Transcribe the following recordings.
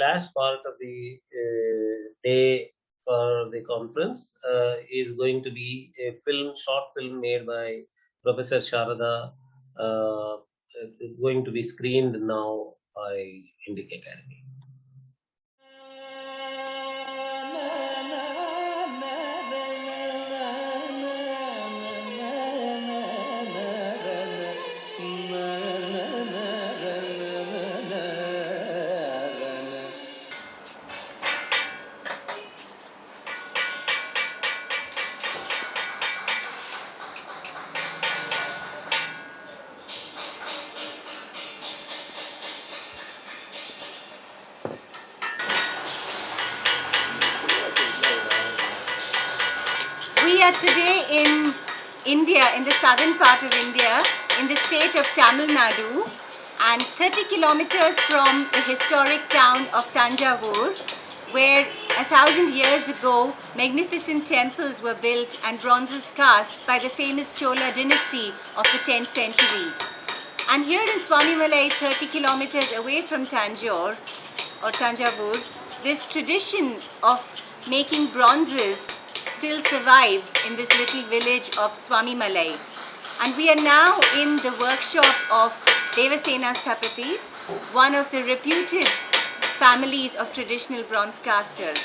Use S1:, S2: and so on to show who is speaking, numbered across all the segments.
S1: last part of the day for the conference is going to be a short film made by Professor Sharada, going to be screened now by Indic Academy.
S2: We are today in India, in the southern part of India, in the state of Tamil Nadu, and 30 kilometers from the historic town of Tanjavur, where 1,000 years ago magnificent temples were built and bronzes cast by the famous Chola dynasty of the 10th century. And here in Swamimalai, 30 kilometers away from Tanjore or Tanjavur, this tradition of making bronzes still survives in this little village of Swamimalai. And we are now in the workshop of Devasena Sthapati, one of the reputed families of traditional bronze casters.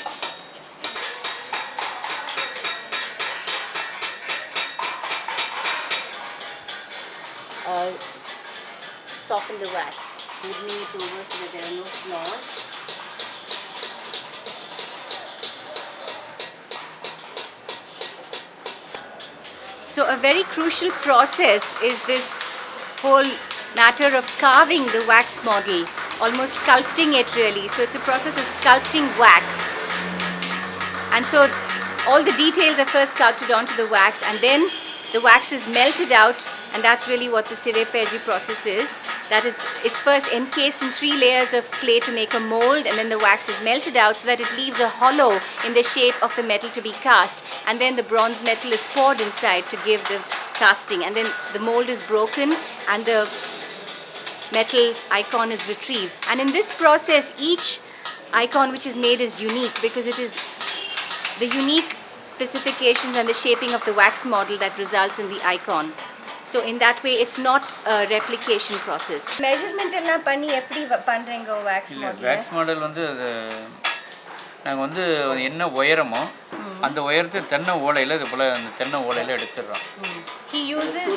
S2: Soften the wax, moving it over so that there are no flaws. So a very crucial process is this whole matter of carving the wax model, almost sculpting it really. So it's a process of sculpting wax. And so all the details are first sculpted onto the wax, and then the wax is melted out, and that's really what the Sireperji process is. That is, it's first encased in 3 layers of clay to make a mold, and then the wax is melted out so that it leaves a hollow in the shape of the metal to be cast, and then the bronze metal is poured inside to give the casting, and then the mold is broken and the metal icon is retrieved. And in this process, each icon which is made is unique because it is the unique specifications and the shaping of the wax model that results in the icon. So in that way, it's not a replication process. Measurement எல்லாம் பண்ணி எப்படி பண்றீங்க wax model?
S3: Wax model வந்து நாங்க வந்து என்ன உயரமோ அந்த உயரத்தை தென்னை ஓலையில இது போல அந்த தென்னை ஓலையில எடுத்துறோம்.
S2: He uses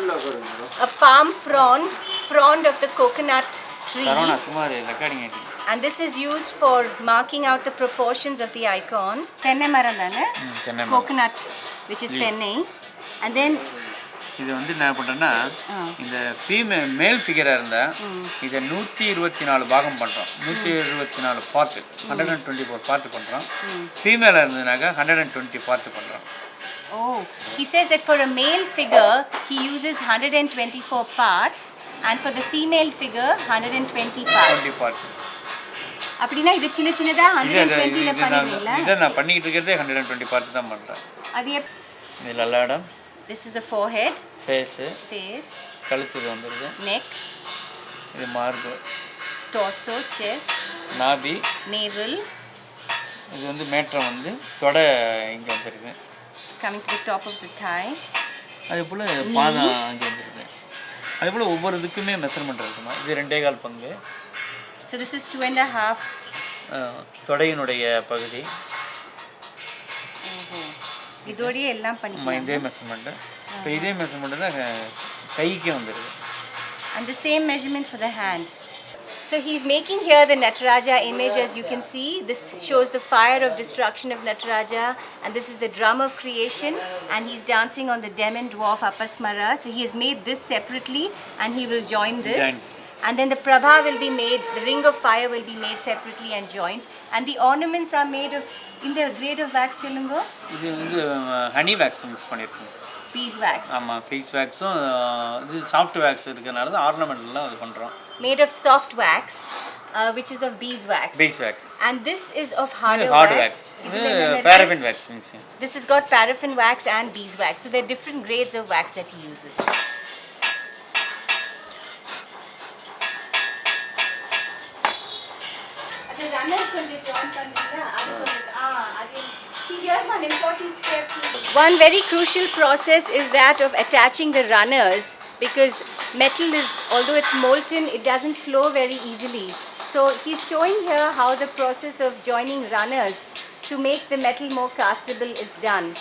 S2: a palm frond of the coconut tree.
S3: Saravana சுமார் ரெக்கார்டிங் ஆயிடுச்சு.
S2: And this is used for marking out the proportions of the icon. தென்னை மரம் தானே? தென்னை மரம். Coconut, which is தென்னை. And then
S3: இது வந்து என்ன பண்றோம்னா இந்த மேல் ஃபிகரா இருந்தா இத 124 பாகம் பண்றோம். 124 பார்ட் 124 பார்ட் பண்றோம். ஃபீமேலா இருந்தனாக்க 120 பார்ட் பண்றோம்.
S2: Oh, he says that for a male figure he uses 124 parts, and for the female figure 120 parts.
S3: 20 parts.
S2: அப்படினா இது சின்ன சின்னதா 120 ல பண்ணுவீங்களா?
S3: இத நான் பண்ணிட்டு இருக்கதே 120 பார்ட் தான் பண்றேன்.
S2: அது
S3: இது லல்லாடம்.
S2: This is the forehead,
S3: face, கழுத்து வந்துருது,
S2: neck,
S3: இது மார்பு,
S2: torso, chest,
S3: நாபி,
S2: navel,
S3: இது வந்து மேட்ரம் வந்து தொடை இங்க வந்துருது,
S2: coming to the top of the thigh,
S3: அதே போல பாதம் இங்க வந்துருது. அதே போல ஒவ்வொரு இதுக்குமே மெஷர்மென்ட் இருக்குமா. இது 2.25 பங்கு.
S2: So this is 2.5
S3: தொடையினுடைய பகுதி.
S2: இதோடயே எல்லாம் பண்ணிக்கலாம்.
S3: இதே மெஷர்மென்ட். இப்போ இதே மெஷர்மென்ட் தான் கைக்கு வந்துருது.
S2: And the same measurement for the hand. So he's making here the Nataraja image, as you can see. This shows the fire of destruction of Nataraja, and this is the drum of creation, and he's dancing on the demon dwarf Apasmara. So he has made this separately, and he will join this. And then the Prabha will be made, the ring of fire will be made separately and joined. And the ornaments are made of, in the grade of wax, Chilungo?
S3: இது வந்து honey wax mix பண்ணிருக்கோம்.
S2: Beeswax.
S3: ஆமா, beeswaxம் இது soft wax இருக்கனால தான் ornament எல்லாம் அது பண்றோம்.
S2: Made of soft wax, which is of beeswax.
S3: Beeswax.
S2: And this is of hard wax.
S3: Paraffin wax mixing.
S2: This has got paraffin wax and beeswax. So there are different grades of wax that he uses. The runners One very crucial process is that of attaching the runners, because metal is, although it's molten, it doesn't flow very easily. So he's showing here how the process of joining runners to make the metal more castable is done.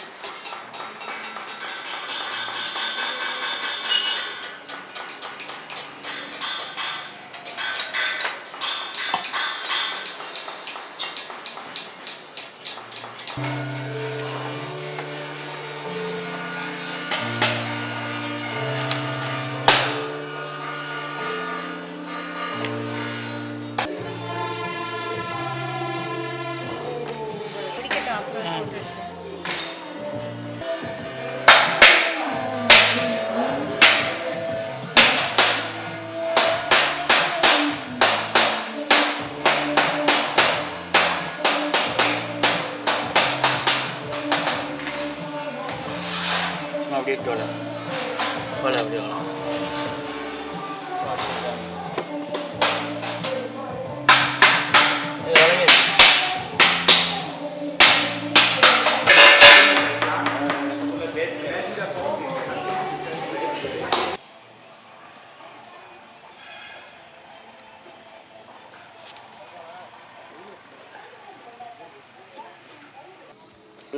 S3: அப்படியே தோலை அப்படியே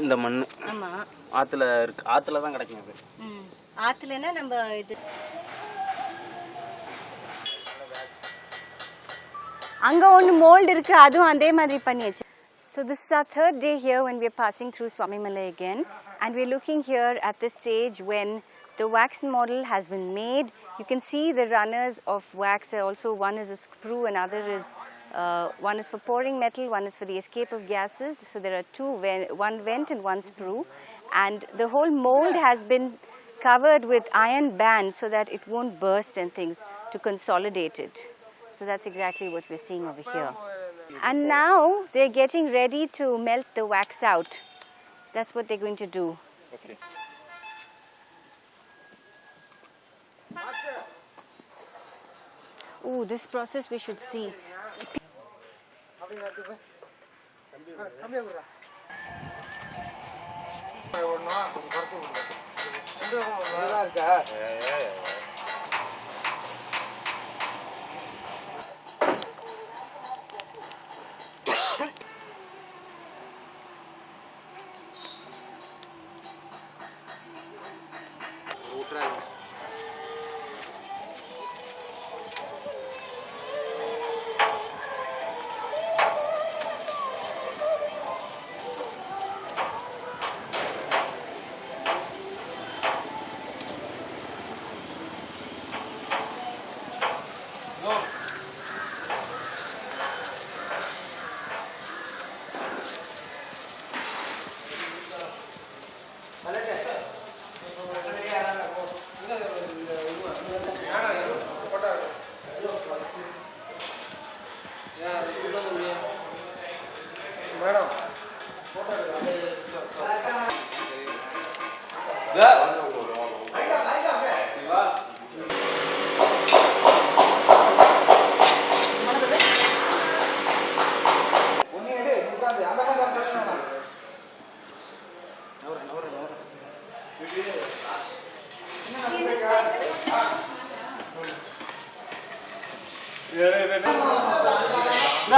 S3: இந்த மண்
S2: ஆமா,
S3: ஆத்துல இருக்கு, ஆத்துல தான் கிடைக்கும் அது.
S2: ஆத்துலனா நம்ம இது அங்க ஒன்னு மோல்ட் இருக்கு, அதுவும் அதே மாதிரி பண்ணியாச்சு. So this is our third day here when we are passing through Swamimalai again, and we are looking here at the stage when the wax model has been made. You can see the runners of wax. Also, one is a sprue, another is one is for pouring metal, one is for the escape of gases. So there are two, one vent and one sprue, and the whole mold has been covered with iron bands so that it won't burst and things, to consolidate it. So that's exactly what we're seeing over here. And now they're getting ready to melt the wax out. That's what they're going to do.
S3: Okay.
S2: Oh, this process we should see.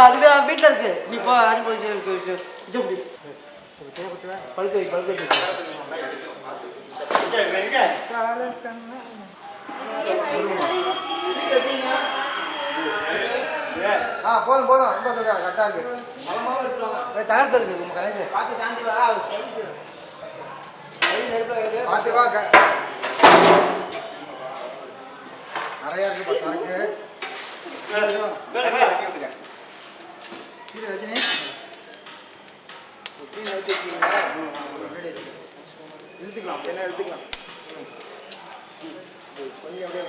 S4: அதுவே வீட்டில் இருக்கு, நீ போ பழுக்க போதும் போதும், ரொம்ப கரெக்டாக இருக்கு, தயாரித்து இருக்கு நம்ம கலைஞ பார்த்துக்கோ, நிறையா இருக்கு சரக்கு. ரஜினி எடுத்துக்கலாம், என்ன எடுத்துக்கலாம், கொஞ்சம் அப்படியே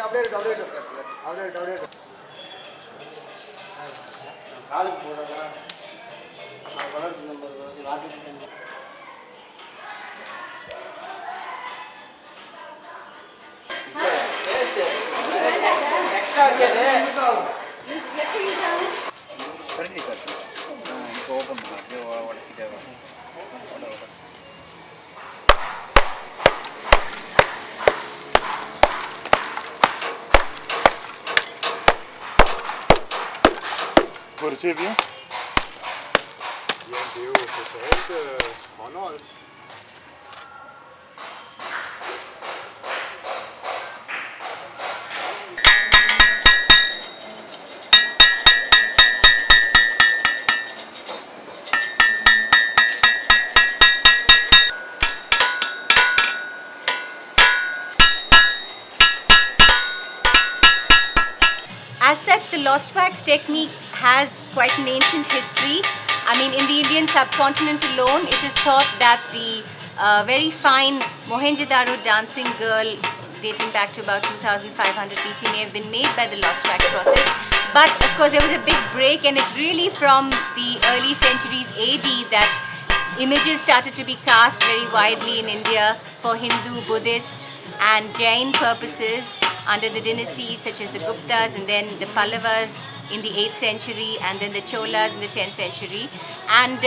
S4: அப்படியே இருக்கு, அப்படியே இருக்கு, அப்படியே இருக்கு, அப்படியே இருக்கு. காலுக்கு போடுறதா வளர்த்து நாட்டு
S3: கரண்டி காசு இப்போ ஓப்பன் பண்ணலாம் அப்படியே உடச்சிட்டே வரும்.
S5: Får du til, Bjørn?
S6: Jamen, det er jo totalt håndholdt.
S2: As such, the lost wax technique has quite an ancient history. I mean, in the Indian subcontinent alone, it is thought that the very fine Mohenjo-daro dancing girl dating back to about 2500 BC may have been made by the lost wax process. But of course, there was a big break, and it's really from the early centuries AD that images started to be cast very widely in India for Hindu, Buddhist and Jain purposes under the dynasties such as the Guptas and then the Pallavas in the 8th century and then the Cholas in the 10th century. And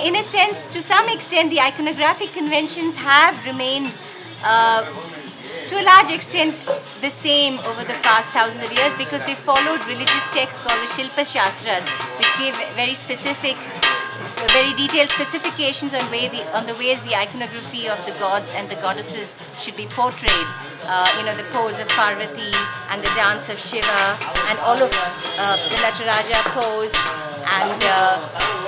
S2: in a sense, to some extent, the iconographic conventions have remained to a large extent the same over the past thousands of years because they followed religious texts called the Shilpa Shastras, which gave very specific, very detailed specifications on the ways the iconography of the gods and the goddesses should be portrayed. The pose of Parvati and the dance of Shiva and all of the Nataraja pose, and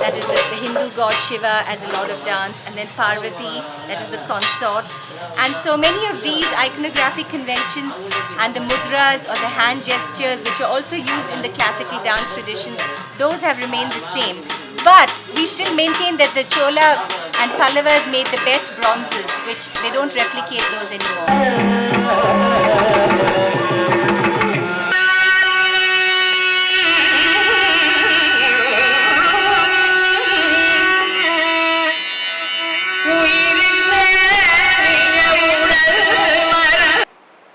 S2: that is the Hindu god Shiva as a lord of dance, and then Parvati, that is the consort. And so many of these iconographic conventions and the mudras or the hand gestures, which are also used in the classical dance traditions, those have remained the same. But we still maintain that the Chola and Pallavas made the best bronzes, which they don't replicate those anymore.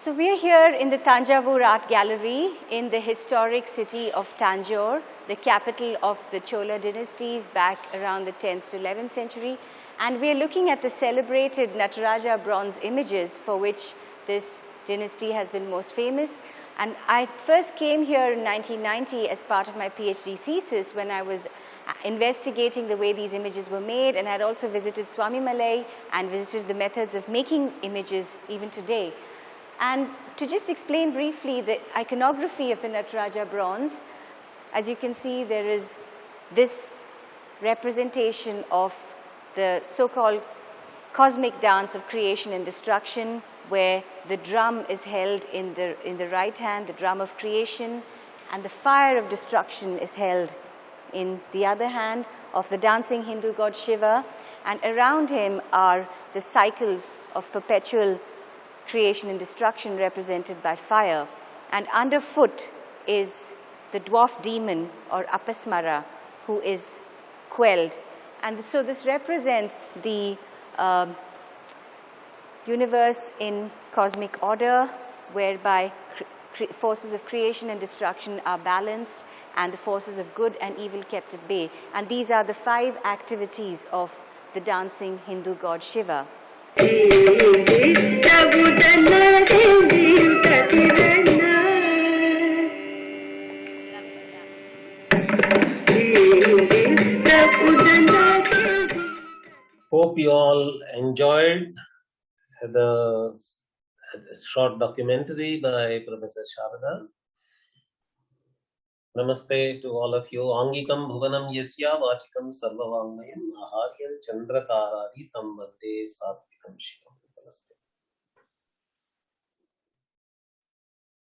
S2: So we are here in the Thanjavur Art Gallery in the historic city of Tanjore, the capital of the Chola dynasties back around the 10th to 11th century. And we are looking at the celebrated Nataraja bronze images for which this dynasty has been most famous. And I first came here in 1990 as part of my PhD thesis when I was investigating the way these images were made, and I had also visited Swami Malay and visited the methods of making images even today. And to just explain briefly the iconography of the Nataraja bronze, as you can see, there is this representation of the so-called cosmic dance of creation and destruction, where the drum is held in the right hand, the drum of creation, and the fire of destruction is held in the other hand of the dancing Hindu god Shiva, and around him are the cycles of perpetual creation and destruction represented by fire. And underfoot is the dwarf demon or Apasmara, who is quelled. And so this represents the universe in cosmic order, whereby forces of creation and destruction are balanced and the forces of good and evil kept at bay. And these are the 5 activities of the dancing Hindu god Shiva.
S1: Hope you all enjoyed the short documentary by Professor Sharada. Namaste to all of you. Angikam bhuvanam yasya vachikam sarvavangmayam aharyam chandratarari tam vande satvikam shivam. Namaste.